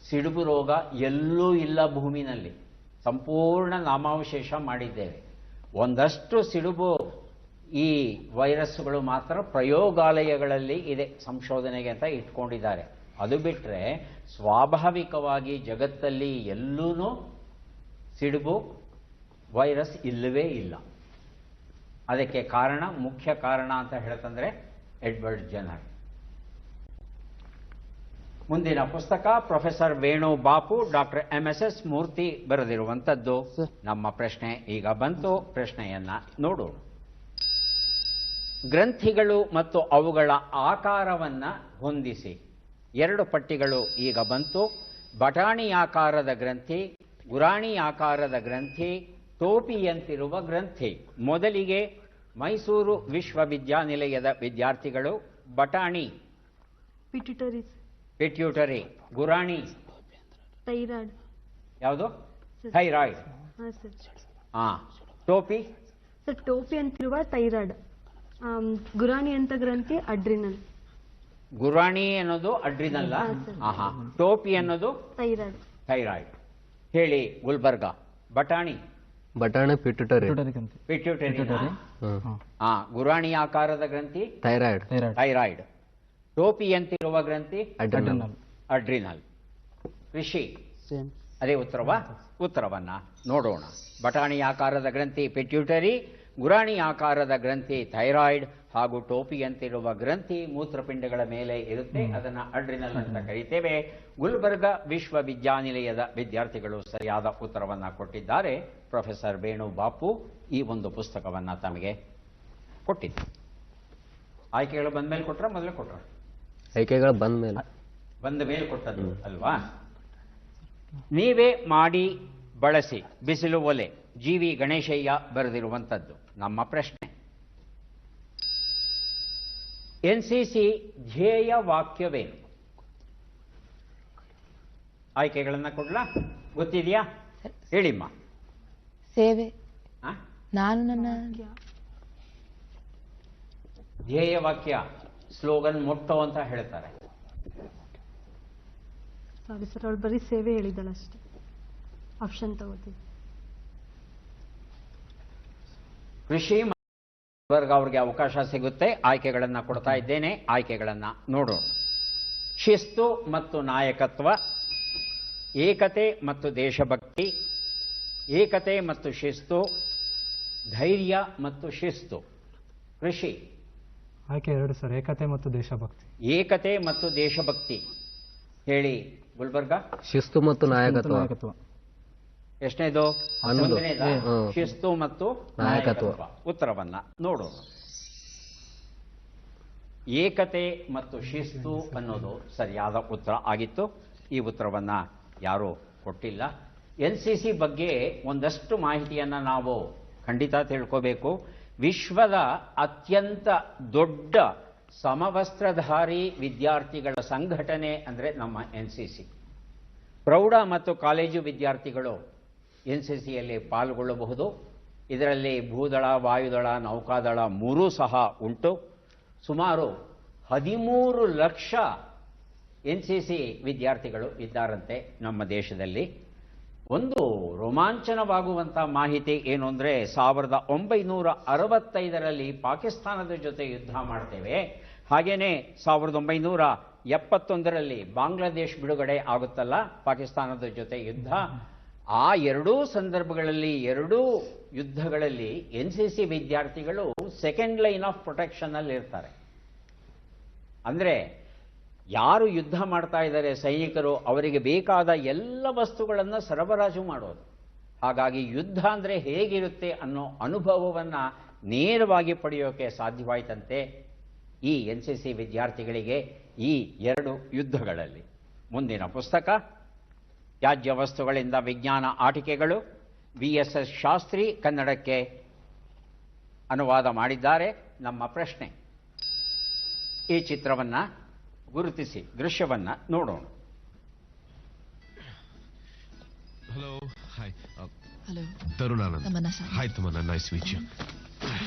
ಸಿಡುಬು ರೋಗ ಎಲ್ಲೂ ಇಲ್ಲ ಭೂಮಿನಲ್ಲಿ. ಸಂಪೂರ್ಣ ನಾಮಾವಶೇಷ ಮಾಡಿದ್ದೇವೆ. ಒಂದಷ್ಟು ಸಿಡುಬು ಈ ವೈರಸ್ಗಳು ಮಾತ್ರ ಪ್ರಯೋಗಾಲಯಗಳಲ್ಲಿ ಇದೆ, ಸಂಶೋಧನೆಗೆ ಅಂತ ಇಟ್ಕೊಂಡಿದ್ದಾರೆ. ಅದು ಬಿಟ್ಟರೆ ಸ್ವಾಭಾವಿಕವಾಗಿ ಜಗತ್ತಲ್ಲಿ ಎಲ್ಲೂ ಸಿಡುಬು ವೈರಸ್ ಇಲ್ಲವೇ ಇಲ್ಲ. ಅದಕ್ಕೆ ಕಾರಣ, ಮುಖ್ಯ ಕಾರಣ ಅಂತ ಹೇಳ್ತಂದ್ರೆ ಎಡ್ವರ್ಡ್ ಜನ್ನರ್. ಮುಂದಿನ ಪುಸ್ತಕ professor Venu Bapu, doctor MSS ಮೂರ್ತಿ ಬರೆದಿರುವಂಥದ್ದು. ನಮ್ಮ ಪ್ರಶ್ನೆ ಈಗ ಬಂತು. ಪ್ರಶ್ನೆಯನ್ನ ನೋಡೋಣ. ಗ್ರಂಥಿಗಳು ಮತ್ತು ಅವುಗಳ ಆಕಾರವನ್ನ ಹೊಂದಿಸಿ. 2 ಪಟ್ಟಿಗಳು ಈಗ ಬಂತು. ಬಟಾಣಿ ಆಕಾರದ ಗ್ರಂಥಿ, ಗುರಾಣಿ ಆಕಾರದ ಗ್ರಂಥಿ, ಟೋಪಿಯಂತಿರುವ ಗ್ರಂಥಿ. ಮೊದಲಿಗೆ ಮೈಸೂರು ವಿಶ್ವವಿದ್ಯಾನಿಲಯದ ವಿದ್ಯಾರ್ಥಿಗಳು ಬಟಾಣಿ ಪಿಟ್ಯೂಟರಿ ಪಿಟ್ಯೂಟರಿ. ಗುರಾಣಿ ಥೈರಾಯ್ಡ್. ಯಾವುದು? ಥೈರಾಯ್ಡ್. ಹಾಂ ಸರ್. ಟೋಪಿ ಸರ್ ಟೋಪಿ ಅಂತಿರುವ ಥೈರಾಯ್ಡ್. ಗುರಾಣಿ ಅಂತ ಗ್ರಂಥಿ ಅಡ್ರಿನಲ್. ಗುರಾಣಿ ಅನ್ನೋದು ಅಡ್ರಿನಲ್ಲ. ಟೋಪಿ ಅನ್ನೋದು ಥೈರಾಯ್ಡ್. ಥೈರಾಯ್ಡ್. ಹೇಳಿ ಗುಲ್ಬರ್ಗ. ಬಟಾಣಿ ಬಟಾಣೆ ಪಿಟ್ಯೂಟರಿ. ಪಿಟ್ಯೂಟರಿ. ಗುರಾಣಿ ಆಕಾರದ ಗ್ರಂಥಿ ಥೈರಾಯ್ಡ್. ಥೈರಾಯ್ಡ್. ಟೋಪಿ ಅಂತಿರುವ ಗ್ರಂಥಿ ಅಡ್ರಿನಲ್. ಅಡ್ರಿನಲ್. ಕೃಷಿ ಸೇಮ್. ಅದೇ ಉತ್ತರವನ್ನ ನೋಡೋಣ. ಬಟಾಣಿ ಆಕಾರದ ಗ್ರಂಥಿ ಪಿಟ್ಯೂಟರಿ, ಗುರಾಣಿ ಆಕಾರದ ಗ್ರಂಥಿ ಥೈರಾಯ್ಡ್ ಹಾಗೂ ಟೋಪಿಯಂತಿರುವ ಗ್ರಂಥಿ ಮೂತ್ರಪಿಂಡಗಳ ಮೇಲೆ ಇರುತ್ತೆ. ಅದನ್ನು ಅಡ್ರಿನಲ್ ಅಂತ ಕರೀತೇವೆ. ಗುಲ್ಬರ್ಗ ವಿಶ್ವವಿದ್ಯಾನಿಲಯದ ವಿದ್ಯಾರ್ಥಿಗಳು ಸರಿಯಾದ ಉತ್ತರವನ್ನ ಕೊಟ್ಟಿದ್ದಾರೆ. ಪ್ರೊಫೆಸರ್ ವೇಣು ಬಾಪು ಈ ಒಂದು ಪುಸ್ತಕವನ್ನ ತಮಗೆ ಕೊಟ್ಟಿದ್ದು. ಆಯ್ಕೆಗಳು ಬಂದ ಮೇಲೆ ಕೊಟ್ರ ಮೊದಲೇ ಕೊಟ್ರ? ಆಯ್ಕೆಗಳು ಬಂದ ಮೇಲೆ ಕೊಟ್ಟದ್ದು ಅಲ್ವಾ? ನೀವೇ ಮಾಡಿ ಬಳಸಿ ಬಿಸಿಲು ಒಲೆ, ಜಿ.ವಿ. ಗಣೇಶಯ್ಯ ಬರೆದಿರುವಂಥದ್ದು. ನಮ್ಮ ಪ್ರಶ್ನೆ, ಎನ್ಸಿಸಿ ಧ್ಯೇಯ ವಾಕ್ಯವೇನು? ಆಯ್ಕೆಗಳನ್ನ ಕೊಡ್ಲಾ? ಗೊತ್ತಿದೆಯಾ? ಹೇಳಿಮ್ಮ. ಸೇವೆ. ನಾನು ನನ್ನ ಧ್ಯೇಯ ವಾಕ್ಯ ಸ್ಲೋಗನ್ ಮೊಟ್ಟೋ ಅಂತ ಹೇಳ್ತಾರೆ. ಸಾರಿ ಸರ್, ಅವಳು ಬರೀ ಸೇವೆ ಹೇಳಿದಳು ಅಷ್ಟೇ. ಆಪ್ಷನ್ ತಗೋತೀವಿ. ಕೃಷಿ ವರ್ಗ ಅವ್ರಿಗೆ ಅವಕಾಶ ಸಿಗುತ್ತೆ. ಆಯ್ಕೆಗಳನ್ನ ಕೊಡ್ತಾ ಇದ್ದೇನೆ. ಆಯ್ಕೆಗಳನ್ನ ನೋಡೋಣ. ಶಿಸ್ತು ಮತ್ತು ನಾಯಕತ್ವ, ಏಕತೆ ಮತ್ತು ದೇಶಭಕ್ತಿ, ಏಕತೆ ಮತ್ತು ಶಿಸ್ತು, ಧೈರ್ಯ ಮತ್ತು ಶಿಸ್ತು. ಕೃಷಿ ಆಯ್ಕೆ 2 ಸರ್, ಏಕತೆ ಮತ್ತು ದೇಶಭಕ್ತಿ. ಏಕತೆ ಮತ್ತು ದೇಶಭಕ್ತಿ. ಹೇಳಿ ಗುಲ್ಬರ್ಗ. ಶಿಸ್ತು ಮತ್ತು ನಾಯಕತ್ವ. ಎಷ್ಟನೇದು? 11ನೇದು. ಶಿಸ್ತು ಮತ್ತು ನಾಯಕತ್ವ. ಉತ್ತರವನ್ನ ನೋಡೋಣ. ಏಕತೆ ಮತ್ತು ಶಿಸ್ತು ಅನ್ನೋದು ಸರಿಯಾದ ಉತ್ತರ ಆಗಿತ್ತು. ಈ ಉತ್ತರವನ್ನ ಯಾರೂ ಕೊಟ್ಟಿಲ್ಲ. ಎನ್ಸಿಸಿ ಬಗ್ಗೆ ಒಂದಷ್ಟು ಮಾಹಿತಿಯನ್ನ ನಾವು ಖಂಡಿತ ತಿಳ್ಕೋಬೇಕು. ವಿಶ್ವದ ಅತ್ಯಂತ ದೊಡ್ಡ ಸಮವಸ್ತ್ರಧಾರಿ ವಿದ್ಯಾರ್ಥಿಗಳ ಸಂಘಟನೆ ಅಂದರೆ ನಮ್ಮ ಎನ್ಸಿಸಿ. ಪ್ರೌಢ ಮತ್ತು ಕಾಲೇಜು ವಿದ್ಯಾರ್ಥಿಗಳು ಎನ್ಸಿಸಿಯಲ್ಲಿ ಪಾಲ್ಗೊಳ್ಳಬಹುದು. ಇದರಲ್ಲಿ ಭೂದಳ, ವಾಯುದಳ, ನೌಕಾದಳ 3 ಸಹ ಉಂಟು. ಸುಮಾರು 13 ಲಕ್ಷ ಎನ್ಸಿಸಿ ವಿದ್ಯಾರ್ಥಿಗಳು ಇದ್ದಾರಂತೆ ನಮ್ಮ ದೇಶದಲ್ಲಿ. ಒಂದು ರೋಮಾಂಚನವಾಗುವಂಥ ಮಾಹಿತಿ ಏನು ಅಂದರೆ, 1965ರಲ್ಲಿ ಪಾಕಿಸ್ತಾನದ ಜೊತೆ ಯುದ್ಧ ಮಾಡ್ತೇವೆ. ಹಾಗೇನೆ 1971ರಲ್ಲಿ ಬಾಂಗ್ಲಾದೇಶ್ ಬಿಡುಗಡೆ ಆಗುತ್ತಲ್ಲ, ಪಾಕಿಸ್ತಾನದ ಜೊತೆ ಯುದ್ಧ. ಆ ಎರಡೂ ಸಂದರ್ಭಗಳಲ್ಲಿ, ಎರಡೂ ಯುದ್ಧಗಳಲ್ಲಿ ಎನ್ಸಿಸಿ ವಿದ್ಯಾರ್ಥಿಗಳು ಸೆಕೆಂಡ್ ಲೈನ್ ಆಫ್ ಪ್ರೊಟೆಕ್ಷನ್ ಅಲ್ಲಿ ಇರ್ತಾರೆ. ಅಂದರೆ ಯಾರು ಯುದ್ಧ ಮಾಡ್ತಾ ಇದ್ದಾರೆ ಸೈನಿಕರು, ಅವರಿಗೆ ಬೇಕಾದ ಎಲ್ಲ ವಸ್ತುಗಳನ್ನು ಸರಬರಾಜು ಮಾಡೋದು. ಹಾಗಾಗಿ ಯುದ್ಧ ಅಂದರೆ ಹೇಗಿರುತ್ತೆ ಅನ್ನೋ ಅನುಭವವನ್ನು ನೇರವಾಗಿ ಪಡೆಯೋಕೆ ಸಾಧ್ಯವಾಯಿತಂತೆ ಈ ಎನ್ಸಿಸಿ ವಿದ್ಯಾರ್ಥಿಗಳಿಗೆ ಈ 2 ಯುದ್ಧಗಳಲ್ಲಿ. ಮುಂದಿನ ಪುಸ್ತಕ ತ್ಯಾಜ್ಯ ವಸ್ತುಗಳಿಂದ ವಿಜ್ಞಾನ ಆಟಿಕೆಗಳು, VSS ಶಾಸ್ತ್ರಿ ಕನ್ನಡಕ್ಕೆ ಅನುವಾದ ಮಾಡಿದ್ದಾರೆ. ನಮ್ಮ ಪ್ರಶ್ನೆ, ಈ ಚಿತ್ರವನ್ನು ಗುರುತಿಸಿ ದೃಶ್ಯವನ್ನ ನೋಡೋಣ. Hello hi. Hello Tarun Anand. Tamanna sir. Hi Tamanna, nice meet you.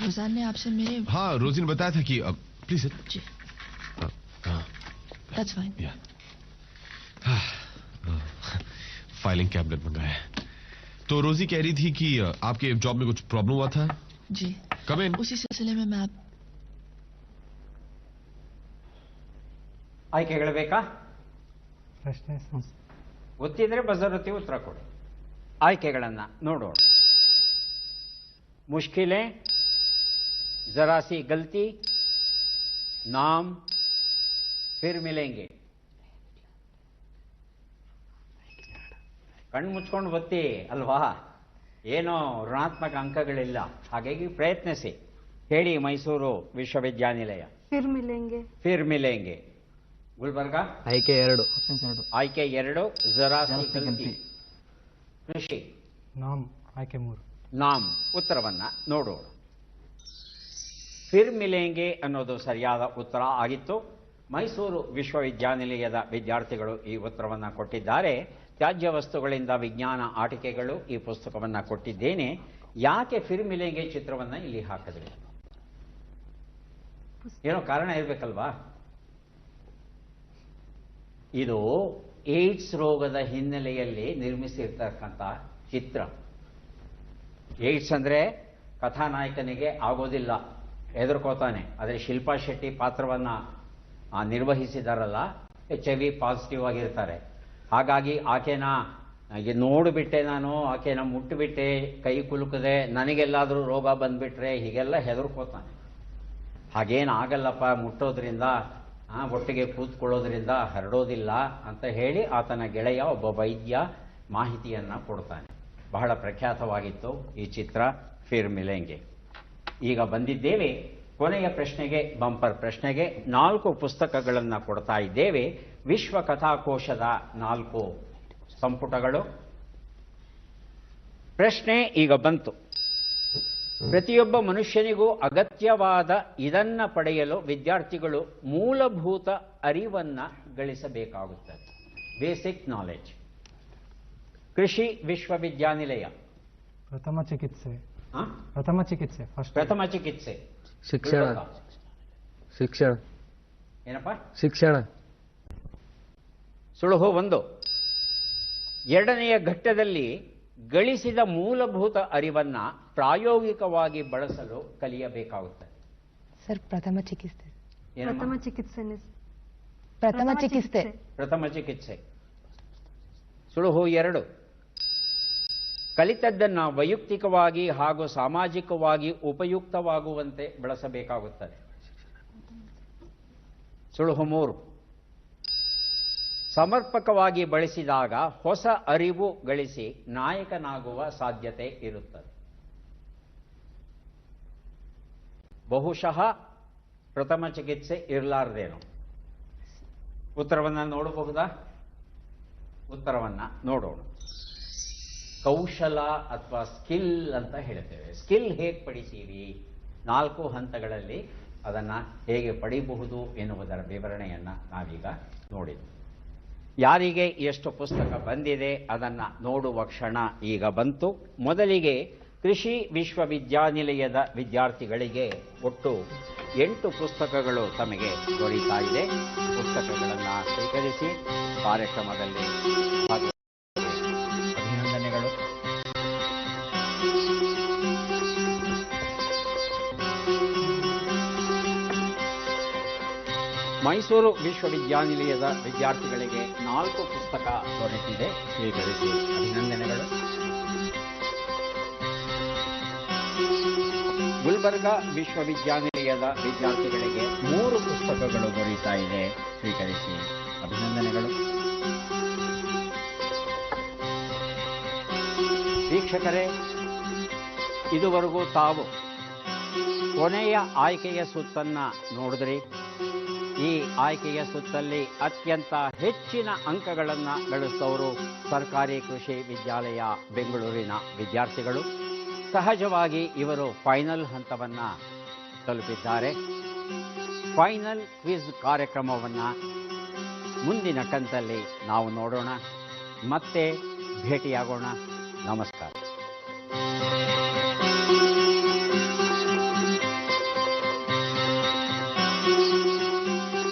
रोजान ने आपसे मेरे. हाँ, रोजी ने बताया था कि प्लीज जी. That's fine. या फाइलिंग कैबिनेट मंगाया है. तो रोजी कह रही थी कि आपके जॉब में कुछ प्रॉब्लम हुआ था. जी. कम इन. उसी सिलसिले में मैं आप. ಆಯ್ಕೆಗಳು ಬೇಕಾ? ಪ್ರಶ್ನೆ ಗೊತ್ತಿದ್ರೆ ಬಜರ್ ಹೊತ್ತಿ ಉತ್ತರ ಕೊಡಿ. ಆಯ್ಕೆಗಳನ್ನು ನೋಡೋಣ. ಮುಷ್ಕಿಲೆ, ಜರಾಸಿ ಗಲ್ತಿ, ನಾಮ್, ಫಿರ್ ಮಿಲೆಂಗೆ. ಕಣ್ಣು ಮುಚ್ಕೊಂಡು ಒತ್ತಿ ಅಲ್ವಾ, ಏನೋ ಋಣಾತ್ಮಕ ಅಂಕಗಳಿಲ್ಲ. ಹಾಗಾಗಿ ಪ್ರಯತ್ನಿಸಿ. ಹೇಳಿ ಮೈಸೂರು ವಿಶ್ವವಿದ್ಯಾನಿಲಯ. ಫಿರ್ ಮಿಲೆಂಗೆ. ಗುಲ್ಬರ್ಗ ಆಯ್ಕೆ 2. ಆಯ್ಕೆ 2 ಜರಾಸಿ ಗಲ್ತಿ. ಕೃಷಿ ನಾಮ್ ಆಯ್ಕೆ 3. ನಾಮ್. ಉತ್ತರವನ್ನ ನೋಡೋಣ. ಫಿರ್ ಮಿಲೆಂಗೆ ಅನ್ನೋದು ಸರಿಯಾದ ಉತ್ತರ ಆಗಿತ್ತು. ಮೈಸೂರು ವಿಶ್ವವಿದ್ಯಾನಿಲಯದ ವಿದ್ಯಾರ್ಥಿಗಳು ಈ ಉತ್ತರವನ್ನು ಕೊಟ್ಟಿದ್ದಾರೆ. ತ್ಯಾಜ್ಯ ವಸ್ತುಗಳಿಂದ ವಿಜ್ಞಾನ ಆಟಿಕೆಗಳು ಈ ಪುಸ್ತಕವನ್ನು ಕೊಟ್ಟಿದ್ದೇನೆ. ಯಾಕೆ ಫಿರ್ಮಿಲೆಂಗೆ ಚಿತ್ರವನ್ನು ಇಲ್ಲಿ ಹಾಕಿದ್ರಿ? ಏನೋ ಕಾರಣ ಇರಬೇಕಲ್ವಾ? ಇದು ಏಡ್ಸ್ ರೋಗದ ಹಿನ್ನೆಲೆಯಲ್ಲಿ ನಿರ್ಮಿಸಿರ್ತಕ್ಕಂಥ ಚಿತ್ರ. ಏಡ್ಸ್ ಅಂದರೆ ಕಥಾನಾಯಕನಿಗೆ ಆಗೋದಿಲ್ಲ, ಹೆದರ್ಕೋತಾನೆ. ಆದರೆ ಶಿಲ್ಪಾ ಶೆಟ್ಟಿ ಪಾತ್ರವನ್ನು ನಿರ್ವಹಿಸಿದಾರಲ್ಲ, HIV ಪಾಸಿಟಿವ್ ಆಗಿರ್ತಾರೆ. ಹಾಗಾಗಿ ಆಕೆನ ನೋಡಿಬಿಟ್ಟೆ, ನಾನು ಆಕೆನ ಮುಟ್ಟಿಬಿಟ್ಟೆ, ಕೈ ಕುಲುಕದೆ, ನನಗೆಲ್ಲಾದರೂ ರೋಗ ಬಂದುಬಿಟ್ರೆ ಹೀಗೆಲ್ಲ ಹೆದರ್ಕೋತಾನೆ. ಹಾಗೇನು ಆಗಲ್ಲಪ್ಪ, ಮುಟ್ಟೋದ್ರಿಂದ ಒಟ್ಟಿಗೆ ಕೂತ್ಕೊಳ್ಳೋದ್ರಿಂದ ಹರಡೋದಿಲ್ಲ ಅಂತ ಹೇಳಿ ಆತನ ಗೆಳೆಯ ಒಬ್ಬ ವೈದ್ಯ ಮಾಹಿತಿಯನ್ನು ಕೊಡ್ತಾನೆ. ಬಹಳ ಪ್ರಖ್ಯಾತವಾಗಿತ್ತು ಈ ಚಿತ್ರ ಫಿರ್ಮಿಲೆಂಗೆ. ಈಗ ಬಂದಿದ್ದೇವೆ ಕೊನೆಯ ಪ್ರಶ್ನೆಗೆ, ಬಂಪರ್ ಪ್ರಶ್ನೆಗೆ. 4 ಪುಸ್ತಕಗಳನ್ನು ಕೊಡ್ತಾ ಇದ್ದೇವೆ. ವಿಶ್ವ ಕಥಾಕೋಶದ 4 ಸಂಪುಟಗಳು. ಪ್ರಶ್ನೆ ಈಗ ಬಂತು. ಪ್ರತಿಯೊಬ್ಬ ಮನುಷ್ಯನಿಗೂ ಅಗತ್ಯವಾದ ಇದನ್ನ ಪಡೆಯಲು ವಿದ್ಯಾರ್ಥಿಗಳು ಮೂಲಭೂತ ಅರಿವನ್ನ ಗಳಿಸಬೇಕಾಗುತ್ತದೆ. Basic knowledge. ಕೃಷಿ ವಿಶ್ವವಿದ್ಯಾನಿಲಯ ಪ್ರಥಮ ಚಿಕಿತ್ಸೆ ಫಸ್ಟ್. ಪ್ರಥಮ ಚಿಕಿತ್ಸೆ, ಶಿಕ್ಷಣ ಶಿಕ್ಷಣ ಏನಪ್ಪ? ಶಿಕ್ಷಣ. ಸುಳುಹು 1. ಎರಡನೆಯ ಘಟ್ಟದಲ್ಲಿ ಗಳಿಸಿದ ಮೂಲಭೂತ ಅರಿವನ್ನ ಪ್ರಾಯೋಗಿಕವಾಗಿ ಬಳಸಲು ಕಲಿಯಬೇಕಾಗುತ್ತದೆ. ಸರ್ ಪ್ರಥಮ ಚಿಕಿತ್ಸೆ. ಏನಮ್ಮ? ಪ್ರಥಮ ಚಿಕಿತ್ಸೆ. ಸುಳುಹು 2. ಕಲಿತದ್ದನ್ನು ವೈಯಕ್ತಿಕವಾಗಿ ಹಾಗೂ ಸಾಮಾಜಿಕವಾಗಿ ಉಪಯುಕ್ತವಾಗುವಂತೆ ಬಳಸಬೇಕಾಗುತ್ತದೆ. ಸುಳುಹು 3. ಸಮರ್ಪಕವಾಗಿ ಬಳಸಿದಾಗ ಹೊಸ ಅರಿವು ಗಳಿಸಿ ನಾಯಕನಾಗುವ ಸಾಧ್ಯತೆ ಇರುತ್ತದೆ. ಬಹುಶಃ ಪ್ರಥಮ ಚಿಕಿತ್ಸೆ ಇರಲಾರ್ದೇನು. ಉತ್ತರವನ್ನು ನೋಡಬಹುದಾ? ಉತ್ತರವನ್ನು ನೋಡೋಣ. ಕೌಶಲ ಅಥವಾ ಸ್ಕಿಲ್ ಅಂತ ಹೇಳ್ತೇವೆ. ಸ್ಕಿಲ್ ಹೇಗೆ ಪಡಿತೀವಿ? 4 ಹಂತಗಳಲ್ಲಿ ಅದನ್ನು ಹೇಗೆ ಪಡಿಬಹುದು ಎನ್ನುವುದರ ವಿವರಣೆಯನ್ನು ನಾವೀಗ ನೋಡಿದ್ವಿ. ಯಾರಿಗೆ ಎಷ್ಟು ಪುಸ್ತಕ ಬಂದಿದೆ ಅದನ್ನು ನೋಡುವ ಕ್ಷಣ ಈಗ ಬಂತು. ಮೊದಲಿಗೆ ಕೃಷಿ ವಿಶ್ವವಿದ್ಯಾನಿಲಯದ ವಿದ್ಯಾರ್ಥಿಗಳಿಗೆ ಒಟ್ಟು 8 ಪುಸ್ತಕಗಳು ತಮಗೆ ದೊರೀತಾ ಇದೆ. ಪುಸ್ತಕಗಳನ್ನು ಸ್ವೀಕರಿಸಿ ಕಾರ್ಯಕ್ರಮದಲ್ಲಿ ಅಭಿನಂದನೆಗಳು. ಮೈಸೂರು ವಿಶ್ವವಿದ್ಯಾನಿಲಯದ ವಿದ್ಯಾರ್ಥಿಗಳಿಗೆ 4 ಪುಸ್ತಕ ದೊರೆತಿದೆ. ಸ್ವೀಕರಿಸಿ ಅಭಿನಂದನೆಗಳು. ಗುಲ್ಬರ್ಗಾ ವಿಶ್ವವಿದ್ಯಾನಿಲಯದ ವಿದ್ಯಾರ್ಥಿಗಳಿಗೆ 3 ಪುಸ್ತಕಗಳು ದೊರೆಯುತ್ತಾ ಇದೆ. ಸ್ವೀಕರಿಸಿ ಅಭಿನಂದನೆಗಳು. ವೀಕ್ಷಕರೇ, ಇದುವರೆಗೂ ತಾವು ಕೊನೆಯ ಆಯ್ಕೆಯ ಸುತ್ತನ್ನ ನೋಡಿದ್ರಿ. ಈ ಆಯ್ಕೆಯ ಸುತ್ತಲ್ಲಿ ಅತ್ಯಂತ ಹೆಚ್ಚಿನ ಅಂಕಗಳನ್ನು ಗಳಿಸಿದವರು ಸರ್ಕಾರಿ ಕೃಷಿ ವಿದ್ಯಾಲಯ ಬೆಂಗಳೂರಿನ ವಿದ್ಯಾರ್ಥಿಗಳು. ಸಹಜವಾಗಿ ಇವರು ಫೈನಲ್ ಹಂತವನ್ನು ತಲುಪಿದ್ದಾರೆ. ಫೈನಲ್ ಕ್ವಿಜ್ ಕಾರ್ಯಕ್ರಮವನ್ನು ಮುಂದಿನ ಕಂತಲ್ಲಿ ನಾವು ನೋಡೋಣ. ಮತ್ತೆ ಭೇಟಿಯಾಗೋಣ. ನಮಸ್ಕಾರ.